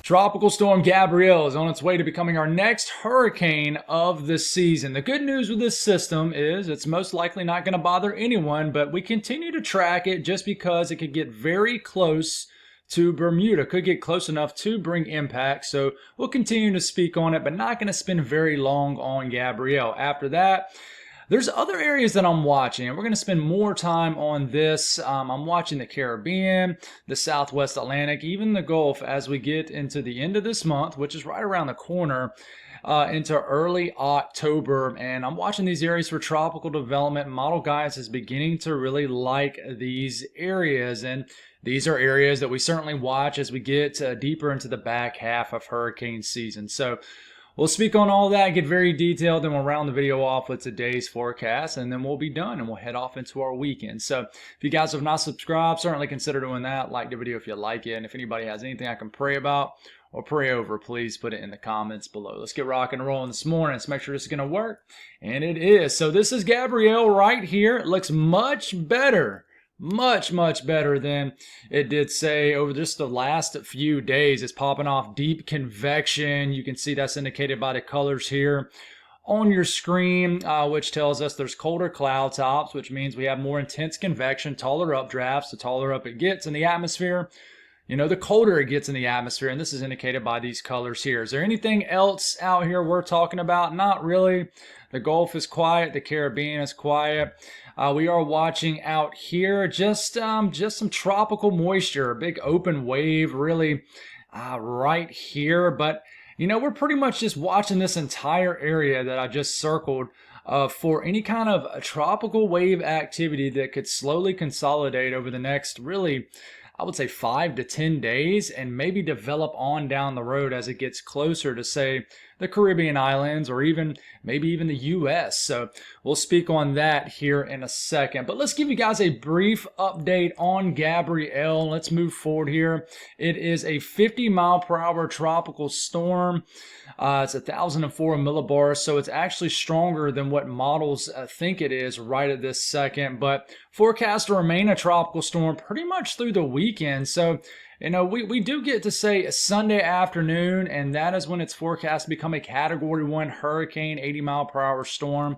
Tropical storm Gabrielle is on its way to becoming our next hurricane of the season. The good news with this system is it's most likely not going to bother anyone, but we continue to track it just because it could get very close to Bermuda, could get close enough to bring impact. So we'll continue to speak on it, but not going to spend very long on Gabrielle. After that, there's other areas that I'm watching, and we're going to spend more time on this. I'm watching the Caribbean, the Southwest Atlantic, even the Gulf as we get into the end of this month, which is right around the corner, into early October. And I'm watching these areas for tropical development. Model Guides is beginning to really like these areas, and these are areas that we certainly watch as we get deeper into the back half of hurricane season. So we'll speak on all that, get very detailed, and we'll round the video off with today's forecast, and then we'll be done, and we'll head off into our weekend. So if you guys have not subscribed, certainly consider doing that. Like the video if you like it, and if anybody has anything I can pray about or pray over, please put it in the comments below. Let's get rock and rolling this morning. Let's make sure this is going to work, and it is. So this is Gabrielle right here. It looks much better. Much better than it did, say, over just the last few days. It's popping off deep convection. You can see that's indicated by the colors here on your screen, which tells us there's colder cloud tops, which means we have more intense convection, taller updrafts. The taller up it gets in the atmosphere, the colder it gets in the atmosphere, and this is indicated by these colors here. Is there anything else out here we're talking about? Not really. The Gulf is quiet. The Caribbean is quiet. We are watching out here just some tropical moisture, a big open wave really right here. But, we're pretty much just watching this entire area that I just circled for any kind of tropical wave activity that could slowly consolidate over the next really, I would say 5 to 10 days, and maybe develop on down the road as it gets closer to, say, the Caribbean islands or maybe even the U.S. So we'll speak on that here in a second. But let's give you guys a brief update on Gabrielle. Let's move forward here. It is a 50-mile-per-hour tropical storm. It's 1,004 millibars, so it's actually stronger than what models think it is right at this second. But forecast to remain a tropical storm pretty much through the weekend. So we do get to say Sunday afternoon, and that is when it's forecast to become a Category 1 hurricane, 80-mile-per-hour storm.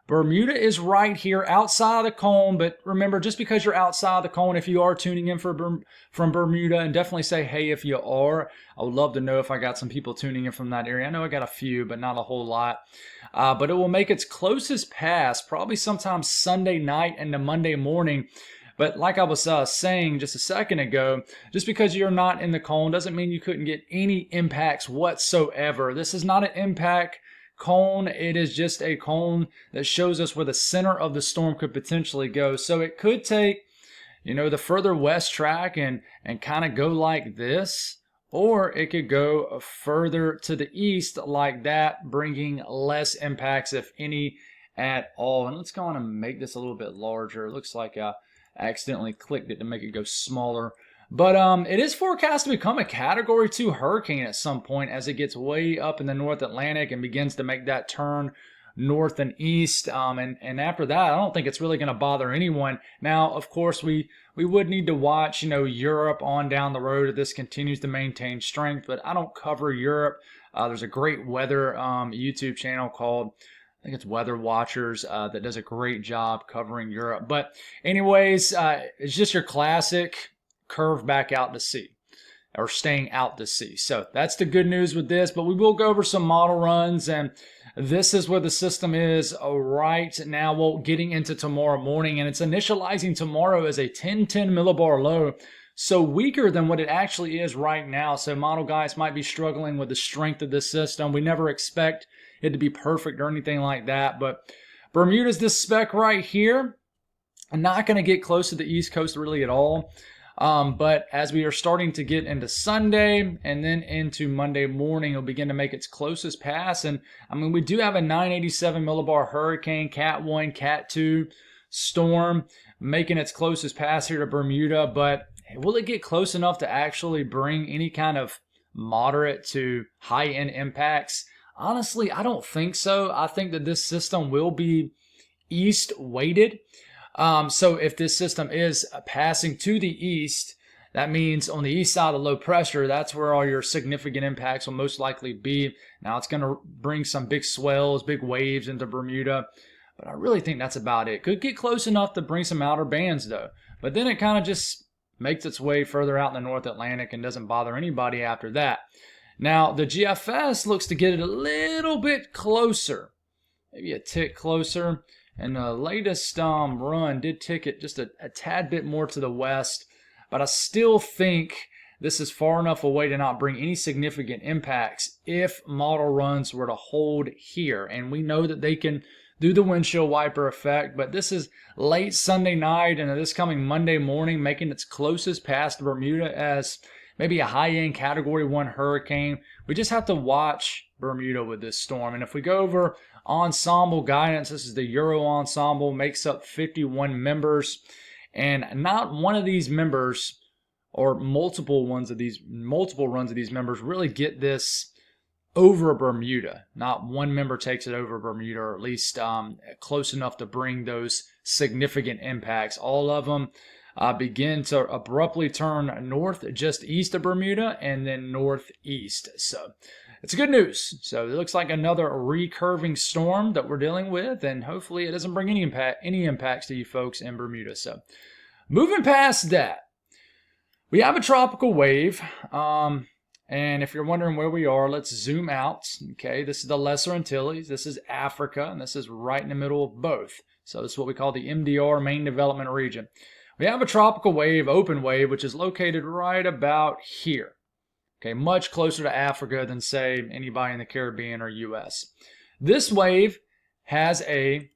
Bermuda is right here outside of the cone, but remember, just because you're outside the cone, if you are tuning in from Bermuda, and definitely say hey if you are. I would love to know if I got some people tuning in from that area. I know I got a few, but not a whole lot. But it will make its closest pass probably sometime Sunday night into Monday morning. But like I was saying just a second ago, just because you're not in the cone doesn't mean you couldn't get any impacts whatsoever. This is not an impact cone. It is just a cone that shows us where the center of the storm could potentially go. So it could take, the further west track and kind of go like this, or it could go further to the east like that, bringing less impacts, if any, at all. And let's go on and make this a little bit larger. It looks like I accidentally clicked it to make it go smaller. But it is forecast to become a Category 2 hurricane at some point as it gets way up in the North Atlantic and begins to make that turn north and east. And after that, I don't think it's really going to bother anyone. Now, of course, we would need to watch, Europe on down the road if this continues to maintain strength. But I don't cover Europe. There's a great weather YouTube channel called, I think it's Weather Watchers, that does a great job covering Europe. But anyways, it's just your classic curve back out to sea, or staying out to sea. So that's the good news with this. But we will go over some model runs, and this is where the system is right now. Well, getting into tomorrow morning, and it's initializing tomorrow as a 1010 millibar low. So weaker than what it actually is right now. So model guys might be struggling with the strength of this system. We never expect it to be perfect or anything like that. But Bermuda's this spec right here. I'm not going to get close to the East Coast really at all. But as we are starting to get into Sunday and then into Monday morning, it'll begin to make its closest pass. And we do have a 987 millibar hurricane, Cat 1, Cat 2 storm making its closest pass here to Bermuda. But will it get close enough to actually bring any kind of moderate to high-end impacts? Honestly, I don't think so. I think that this system will be east weighted. So if this system is passing to the east, That means on the east side of low pressure, that's where all your significant impacts will most likely be. Now it's going to bring some big swells, big waves into Bermuda, but I really think that's about it. Could get close enough to bring some outer bands though, but then it kind of just makes its way further out in the North Atlantic and doesn't bother anybody after that. Now the GFS looks to get it a little bit closer, maybe a tick closer, and the latest run did tick it just a tad bit more to the west. But I still think this is far enough away to not bring any significant impacts if model runs were to hold here. And we know that they can do the windshield wiper effect, but this is late Sunday night and this coming Monday morning, making its closest past Bermuda as maybe a high-end Category 1 hurricane. We just have to watch Bermuda with this storm. And if we go over ensemble guidance, this is the Euro ensemble, makes up 51 members. And not one of these members, or multiple runs of these members, really get this over Bermuda. Not one member takes it over Bermuda, or at least close enough to bring those significant impacts. All of them begin to abruptly turn north just east of Bermuda and then northeast. So it's good news. So it looks like another recurving storm that we're dealing with, and hopefully it doesn't bring any impacts to you folks in Bermuda. So moving past that, we have a tropical wave. And if you're wondering where we are, let's zoom out. Okay, this is the Lesser Antilles, this is Africa, and this is right in the middle of both. So this is what we call the MDR, Main Development Region. We have a tropical wave, open wave, which is located right about here. Okay, much closer to Africa than, say, anybody in the Caribbean or U.S. This wave has a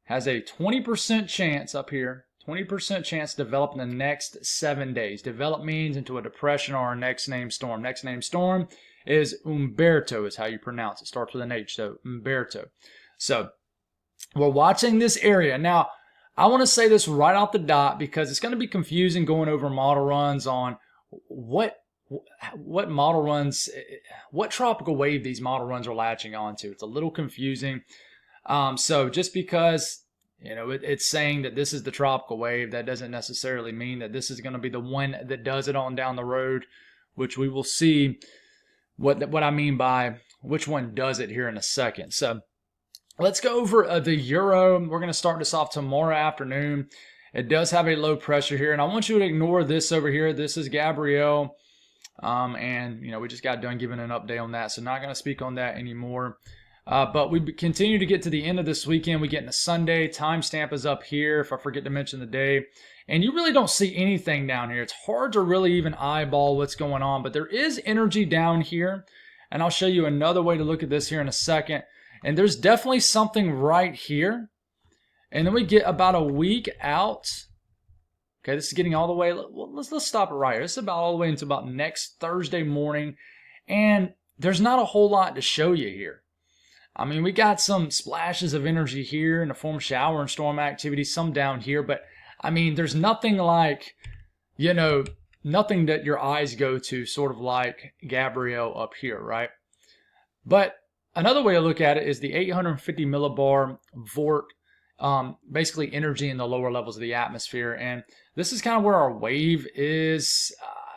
20% chance up here, 20% chance to develop in the next 7 days. Develop means into a depression or a next name storm. Next name storm is Umberto, is how you pronounce it. Starts with an H, so Umberto. So we're watching this area. Now, I want to say this right off the dot because it's going to be confusing going over model runs on what model runs, what tropical wave these model runs are latching onto. It's a little confusing. So just because, you know, it's saying that this is the tropical wave, that doesn't necessarily mean that this is going to be the one that does it on down the road, which we will see what I mean by which one does it here in a second. So let's go over the Euro. We're going to start this off tomorrow afternoon. It does have a low pressure here, and I want you to ignore this over here. This is Gabrielle. And, you know, we just got done giving an update on that, so not going to speak on that anymore. But we continue to get to the end of this weekend. We get into Sunday. Timestamp is up here if I forget to mention the day. And you really don't see anything down here. It's hard to really even eyeball what's going on, but there is energy down here. And I'll show you another way to look at this here in a second. And there's definitely something right here. And then we get about a week out. Okay, this is getting all the way, let's stop it right here. This is about all the way into about next Thursday morning. And there's not a whole lot to show you here. I mean, we got some splashes of energy here in the form of shower and storm activity, some down here. But, I mean, there's nothing like, you know, nothing that your eyes go to, sort of like Gabrielle up here, right? But another way to look at it is the 850 millibar Vort, basically energy in the lower levels of the atmosphere. And this is kind of where our wave is.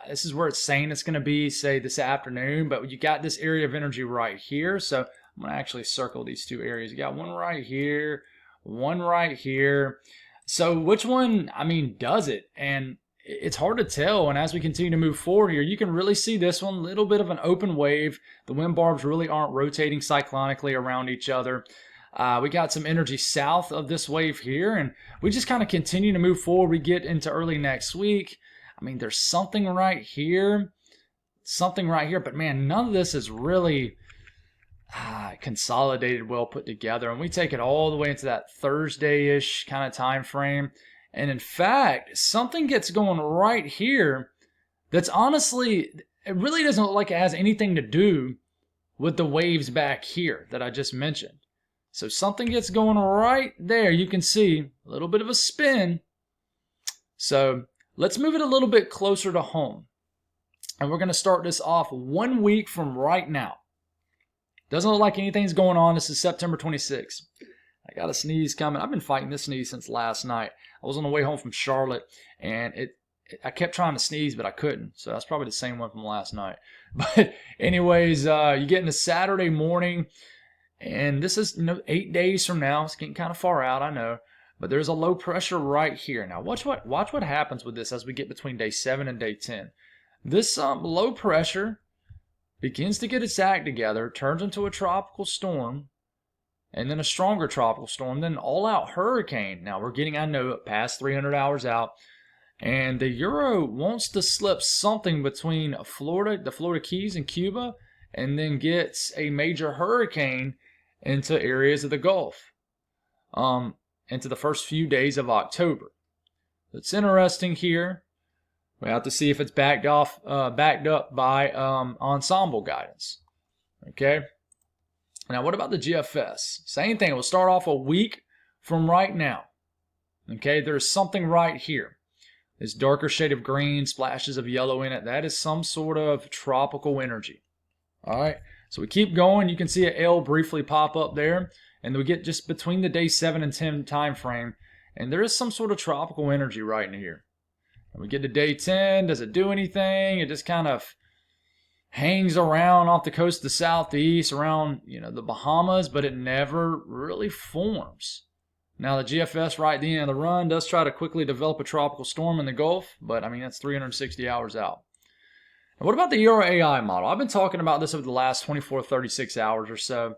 This is where it's saying it's going to be, say, this afternoon. But you got this area of energy right here. So I'm going to actually circle these two areas. You got one right here, one right here. So which one, I mean, does it? And it's hard to tell. And as we continue to move forward here, you can really see this one, a little bit of an open wave. The wind barbs really aren't rotating cyclonically around each other. We got some energy south of this wave here, and we just kind of continue to move forward. We get into early next week. I mean, there's something right here, but man, none of this is really consolidated, well put together. And we take it all the way into that Thursday-ish kind of time frame. And in fact, something gets going right here that's honestly, it really doesn't look like it has anything to do with the waves back here that I just mentioned. So something gets going right there. You can see a little bit of a spin. So let's move it a little bit closer to home. And we're going to start this off 1 week from right now. Doesn't look like anything's going on. This is September 26th. I got a sneeze coming. I've been fighting this sneeze since last night. I was on the way home from Charlotte, and I kept trying to sneeze, but I couldn't. So that's probably the same one from last night. But anyways, you get into Saturday morning, and this is 8 days from now. It's getting kind of far out, I know. But there's a low pressure right here. Now watch what happens with this as we get between day 7 and day 10. This low pressure begins to get its act together, turns into a tropical storm, and then a stronger tropical storm, then an all-out hurricane. Now we're getting, I know, past 300 hours out. And the Euro wants to slip something between Florida, the Florida Keys and Cuba, and then gets a major hurricane into areas of the Gulf, into the first few days of October. It's interesting here. We have to see if it's backed up by ensemble guidance. Okay. Now, what about the GFS? Same thing. We'll start off a week from right now. Okay, there's something right here. This darker shade of green, splashes of yellow in it. That is some sort of tropical energy. All right, so we keep going. You can see an L briefly pop up there, and we get just between the day 7 and 10 time frame, and there is some sort of tropical energy right in here. And we get to day 10. Does it do anything? It just kind of hangs around off the coast of the southeast, around the Bahamas, but it never really forms. Now the GFS right at the end of the run does try to quickly develop a tropical storm in the Gulf, but I mean that's 360 hours out. And what about the Euro AI model? I've been talking about this over the last 24, 36 hours or so.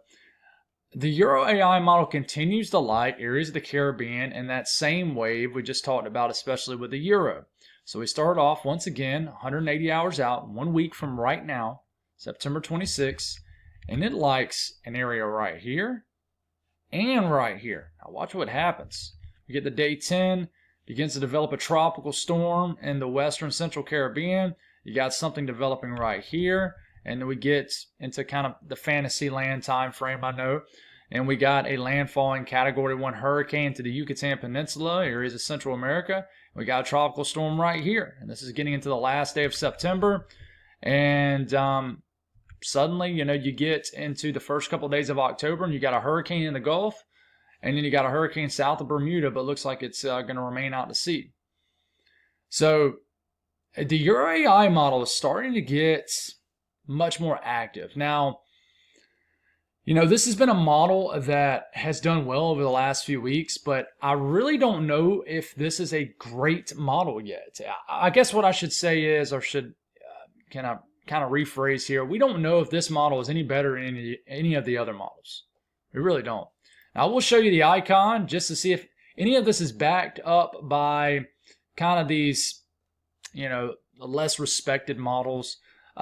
The Euro AI model continues to like areas of the Caribbean in that same wave we just talked about, especially with the Euro. So we start off once again 180 hours out, 1 week from right now, September 26th, and it likes an area right here and right here. Now watch what happens. We get to day 10, begins to develop a tropical storm in the western central Caribbean. You got something developing right here, and then we get into kind of the fantasy land time frame, I know. And we got a landfalling Category 1 hurricane to the Yucatan Peninsula, areas of Central America. We got a tropical storm right here, and this is getting into the last day of September. And suddenly, you get into the first couple of days of October, and you got a hurricane in the Gulf, and then you got a hurricane south of Bermuda, but looks like it's going to remain out to sea. So the Euro AI model is starting to get much more active. Now, this has been a model that has done well over the last few weeks, but I really don't know if this is a great model yet. I guess what I should say is, or should kind of rephrase here, we don't know if this model is any better than any of the other models. We really don't. Now, I will show you the icon just to see if any of this is backed up by kind of these, less respected models.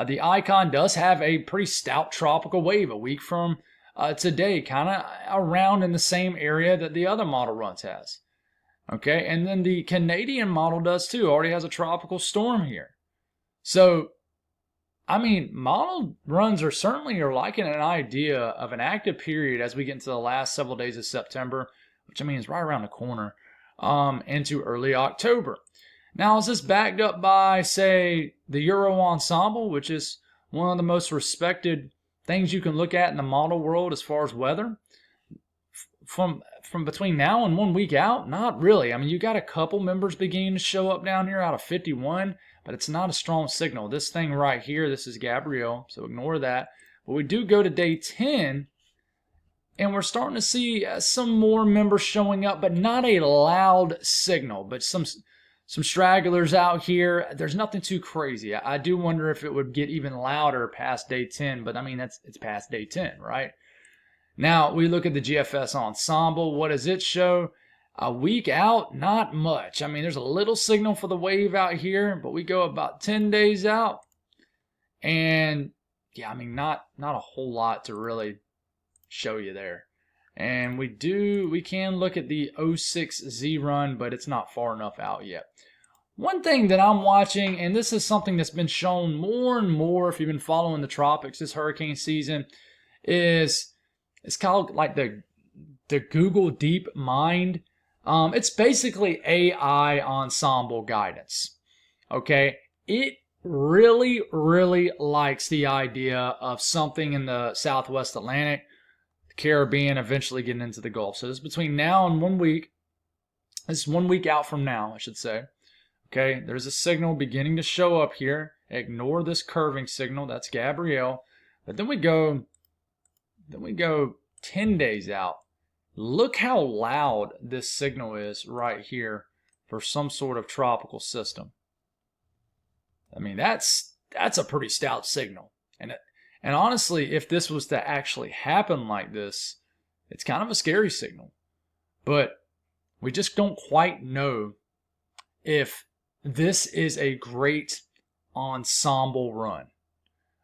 The icon does have a pretty stout tropical wave a week from today, kind of around in the same area that the other model runs has. Okay, and then the Canadian model does too, already has a tropical storm here. So, I mean, model runs are certainly liking an idea of an active period as we get into the last several days of September, which I mean is right around the corner, into early October. Now, is this backed up by, say, the Euro Ensemble, which is one of the most respected things you can look at in the model world as far as weather? From between now and 1 week out, not really. I mean, you got a couple members beginning to show up down here out of 51, but it's not a strong signal. This thing right here, this is Gabrielle, so ignore that. But we do go to day 10, and we're starting to see some more members showing up, but not a loud signal, but some stragglers out here. There's nothing too crazy. I do wonder if it would get even louder past day 10, but I mean, it's past day 10, right? Now, we look at the GFS Ensemble. What does it show? A week out, not much. I mean, there's a little signal for the wave out here, but we go about 10 days out. And, yeah, I mean, not a whole lot to really show you there. And we can look at the 06Z run, but it's not far enough out yet. One thing that I'm watching, and this is something that's been shown more and more if you've been following the tropics this hurricane season, is it's called like the Google Deep Mind. It's basically AI ensemble guidance. Okay, it really, really likes the idea of something in the Southwest Atlantic, the Caribbean, eventually getting into the Gulf. So this is between now and 1 week. This is 1 week out from now, I should say. Okay, there's a signal beginning to show up here. Ignore this curving signal. That's Gabrielle. But then we go 10 days out. Look how loud this signal is right here for some sort of tropical system. I mean, that's a pretty stout signal. And honestly, if this was to actually happen like this, it's kind of a scary signal. But we just don't quite know if this is a great ensemble run.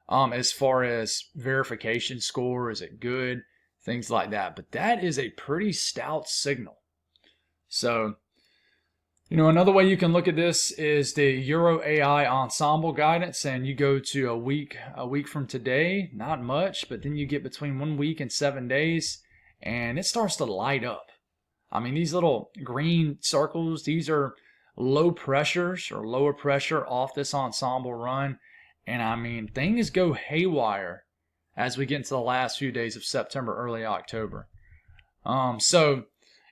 As far as verification score, is it good? Things like that. But that is a pretty stout signal. So, another way you can look at this is the Euro AI ensemble guidance, and you go to a week from today, not much, but then you get between 1 week and 7 days, and it starts to light up. I mean, these little green circles, these are low pressures or lower pressure off this ensemble run. And I mean, things go haywire as we get into the last few days of September, early October. So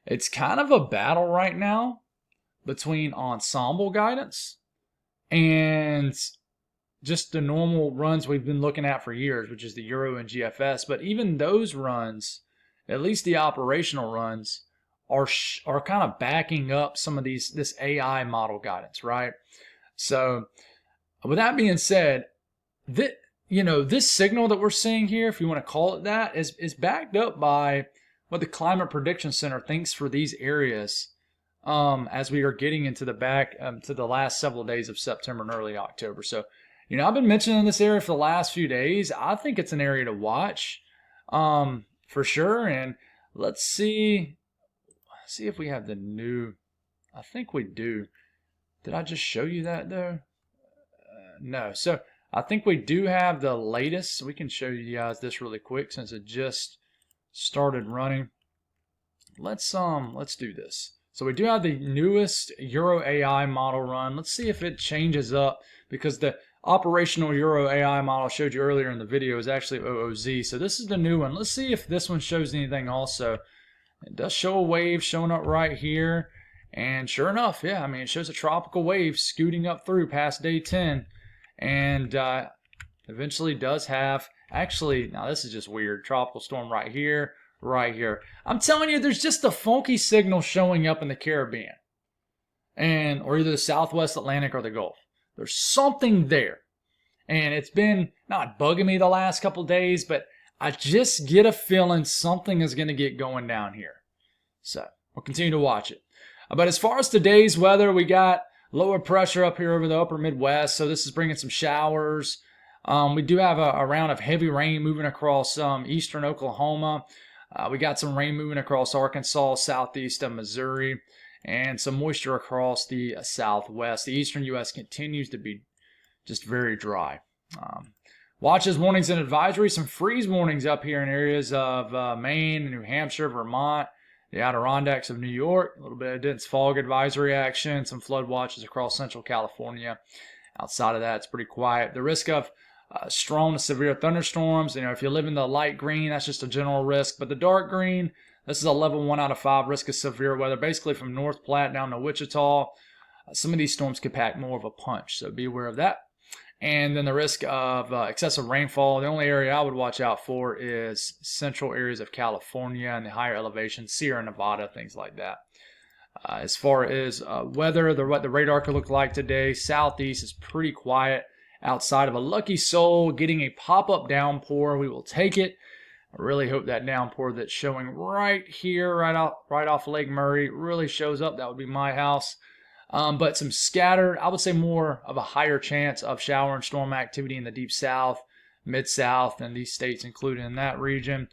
it's kind of a battle right now between ensemble guidance and just the normal runs we've been looking at for years, which is the Euro and GFS. But even those runs, at least the operational runs, are kind of backing up some of this AI model guidance, right? So with that being said, this signal that we're seeing here, if you want to call it that, is backed up by what the Climate Prediction Center thinks for these areas as we are getting into to the last several days of September and early October. So, I've been mentioning this area for the last few days. I think it's an area to watch for sure. And let's see if we have the new. I think we do. Did I just show you that though? No. So I think we do have the latest. We can show you guys this really quick since it just started running. Let's do this. So we do have the newest Euro AI model run. Let's see if it changes up, because the operational Euro AI model I showed you earlier in the video is actually OOZ. So this is the new one. Let's see if this one shows anything also. It does show a wave showing up right here. And sure enough, yeah, I mean, it shows a tropical wave scooting up through past day 10. And eventually does have, actually, now this is just weird, tropical storm right here, right here. I'm telling you, there's just a funky signal showing up in the Caribbean, or either the Southwest Atlantic or the Gulf. There's something there. And it's been not bugging me the last couple days, but I just get a feeling something is going to get going down here. So we'll continue to watch it. But as far as today's weather, we got lower pressure up here over the upper Midwest, so this is bringing some showers. We do have a round of heavy rain moving across eastern Oklahoma. We got some rain moving across Arkansas, southeast of Missouri, and some moisture across the southwest. The eastern U.S. continues to be just very dry. Watches, warnings, and advisories. Some freeze warnings up here in areas of Maine, New Hampshire, Vermont, the Adirondacks of New York. A little bit of dense fog advisory action. Some flood watches across central California. Outside of that, it's pretty quiet. The risk of strong to severe thunderstorms. If you live in the light green, that's just a general risk. But the dark green, this is a level 1 out of 5 risk of severe weather, basically from North Platte down to Wichita. Some of these storms could pack more of a punch, so be aware of that. And then the risk of excessive rainfall. The only area I would watch out for is central areas of California and the higher elevations, Sierra Nevada, things like that. As far as weather, what the radar could look like today, southeast is pretty quiet. Outside of a lucky soul getting a pop-up downpour, we will take it. I really hope that downpour that's showing right here, right off Lake Murray, really shows up. That would be my house. But some scattered, I would say more of a higher chance of shower and storm activity in the deep south, mid-south, and these states included in that region.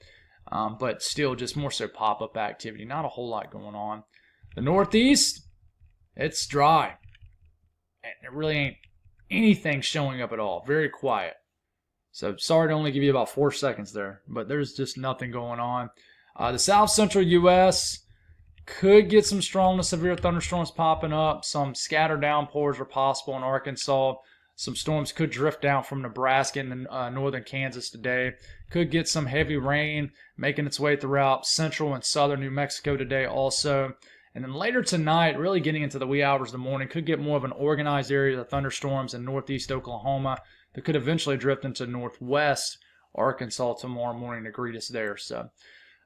But still just more so pop-up activity. Not a whole lot going on. The northeast, it's dry. And it really ain't anything showing up at all. Very quiet. So sorry to only give you about 4 seconds there, but there's just nothing going on. The south central U.S. could get some strong to severe thunderstorms popping up. Some scattered downpours are possible in Arkansas. Some storms could drift down from Nebraska and northern Kansas today. Could get some heavy rain making its way throughout central and southern New Mexico today also. And then later tonight, really getting into the wee hours of the morning, could get more of an organized area of thunderstorms in northeast Oklahoma that could eventually drift into northwest Arkansas tomorrow morning to greet us there. So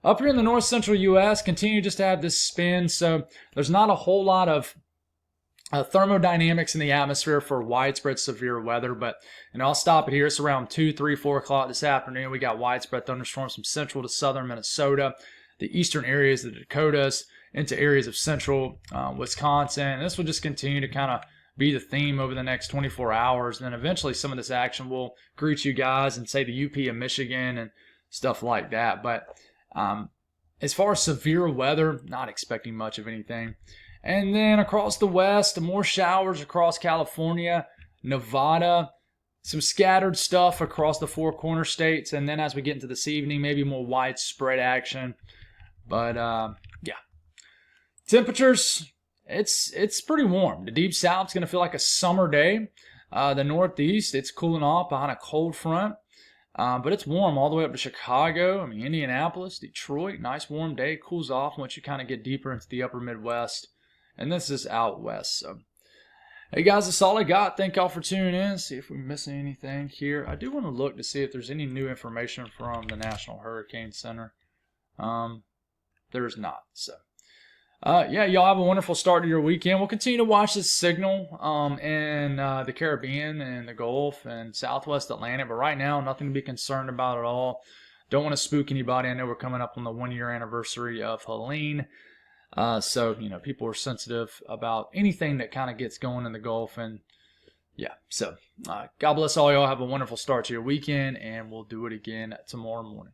up here in the north central U.S., continue just to have this spin. So there's not a whole lot of thermodynamics in the atmosphere for widespread severe weather, but I'll stop it here. It's around 2, 3, 4 o'clock this afternoon. We got widespread thunderstorms from central to southern Minnesota, the eastern areas of the Dakotas, into areas of central Wisconsin. And this will just continue to kind of be the theme over the next 24 hours. And then eventually some of this action will greet you guys and say the UP and Michigan and stuff like that. But as far as severe weather, not expecting much of anything. And then across the west, more showers across California, Nevada, some scattered stuff across the Four Corner states. And then as we get into this evening, maybe more widespread action. But yeah. Temperatures, it's pretty warm. The deep south's going to feel like a summer day. The northeast, it's cooling off behind a cold front. But it's warm all the way up to Chicago. Indianapolis, Detroit, nice warm day. Cools off once you kind of get deeper into the upper Midwest. And this is out west. So, hey guys, that's all I got. Thank y'all for tuning in. See if we're missing anything here. I do want to look to see if there's any new information from the National Hurricane Center. There's not. So, yeah, y'all have a wonderful start to your weekend. We'll continue to watch this signal in the Caribbean and the Gulf and Southwest Atlantic. But right now, nothing to be concerned about at all. Don't want to spook anybody. I know we're coming up on the 1-year anniversary of Helene. So, people are sensitive about anything that kind of gets going in the Gulf. And yeah, so God bless all y'all. Have a wonderful start to your weekend, and we'll do it again tomorrow morning.